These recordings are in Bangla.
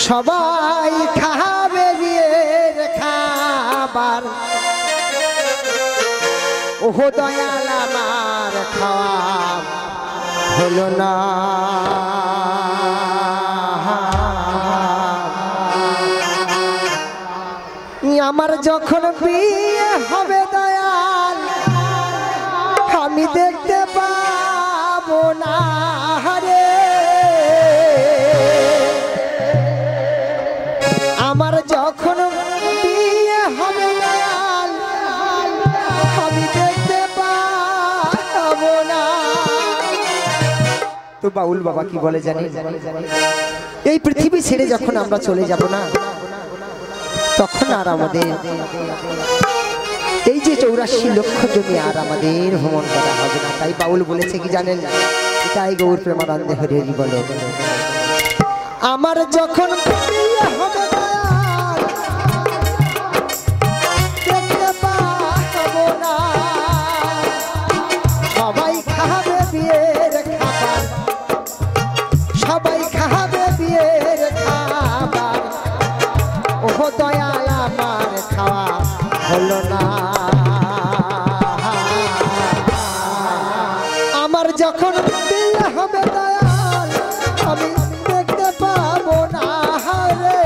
সবাই খাবে বিয়ের খাবার ওহ দয়াল আমার খাওয়া হলো না আমার যখন বিয়ে হবে দয়াল আমি দেখতে পাবো না রে আমার যখন বিয়ে হবে দয়াল আমি দেখতে পাবো না তো বাউল বাবা কি বলে জানি এই পৃথিবী ছেড়ে যখন আমরা চলে যাব না তখন আর আমাদের এই যে 84 লক্ষ জমি আর আমাদের ভ্রমণ করা হবে না তাই বাউল বলেছে কি জানেন এটাই গৌর প্রেমানন্দে হরি হরি বলে আমার যখন বিয়ে হবে দয়াল দেখতে পাবো না সবাই খাবে বিয়ের খাবার সবাই খাবে বিয়ের খাবার ওহ দয়াল আমার খাওয়া হলো না আমার যখন বিয়ে হবে দয়াল আমি দেখতে পাবো না রে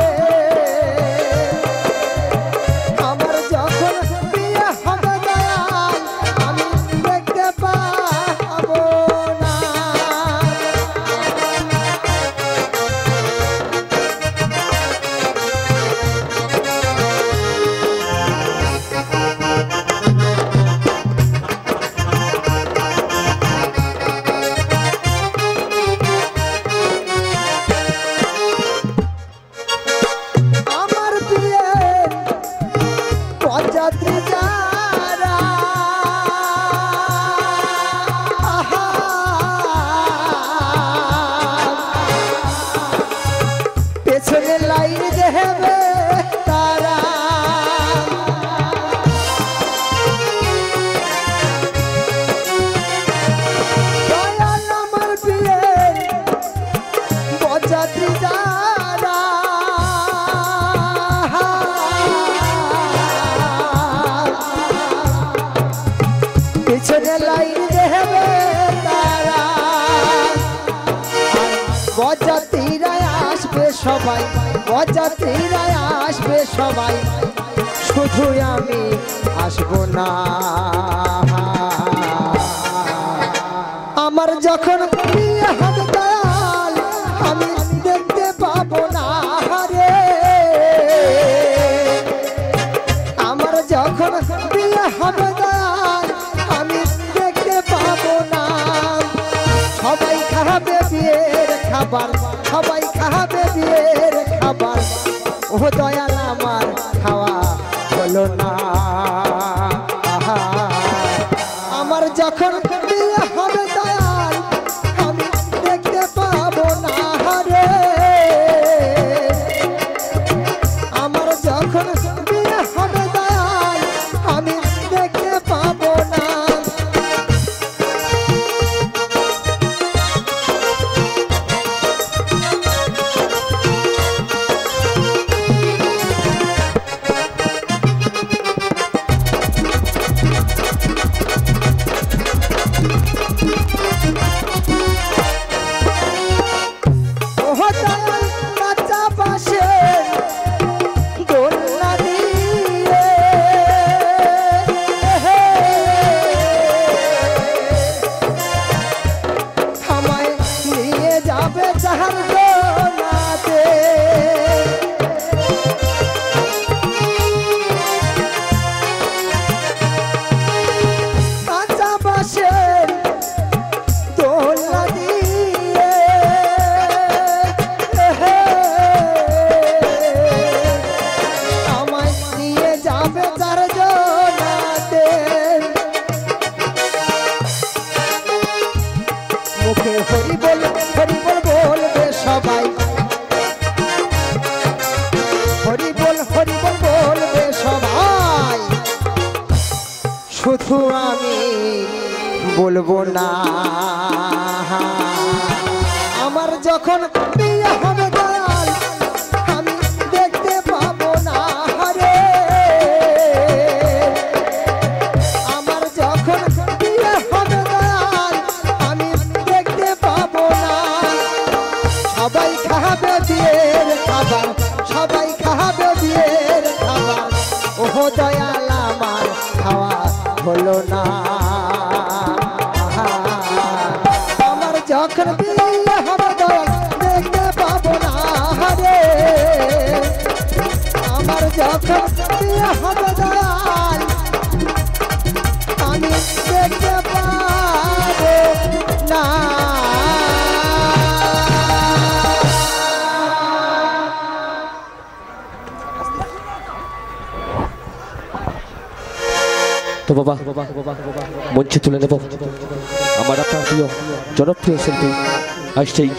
আমার যখন বিয়ে হবে দয়াল আমি দেখতে পাবো না সবাই বজাতিরা আসবে সবাই শুধু আমি আসবো না আমার যখন বিয়ে হবে দয়াল আমি দেখতে পাবো না রে আমার যখন বিয়ে হবে দয়াল আমি দেখতে পাবো না সবাই খাবে বিয়ের খাবার সবাই খাবে বিয়ের খাবার ও দয়াল আমার খাওয়া হলো না আমার যখন বিয়ে হবে দয়াল আমি দেখতে পাবো না রে আমার যখন বিয়ে হবে দয়াল আমি দেখতে পাবো না শুধু আমি বলবো না আমার যখন বিয়ে সবাই খাবে বিয়ের খাবার, সবাই খাবে বিয়ের খাবার, ওহো দয়াল আমার খাওয়া হলো না। আমার যখন বিয়ে হবে দয়াল দেখতে পাবো না রে, আমার যখন বিয়ে হবে দয়াল আমি দেখতে পাবো না। তো বাবা মঞ্চে তুলে নেব আমার আপনার প্রিয় জনপ্রিয় শিল্পী আসছেই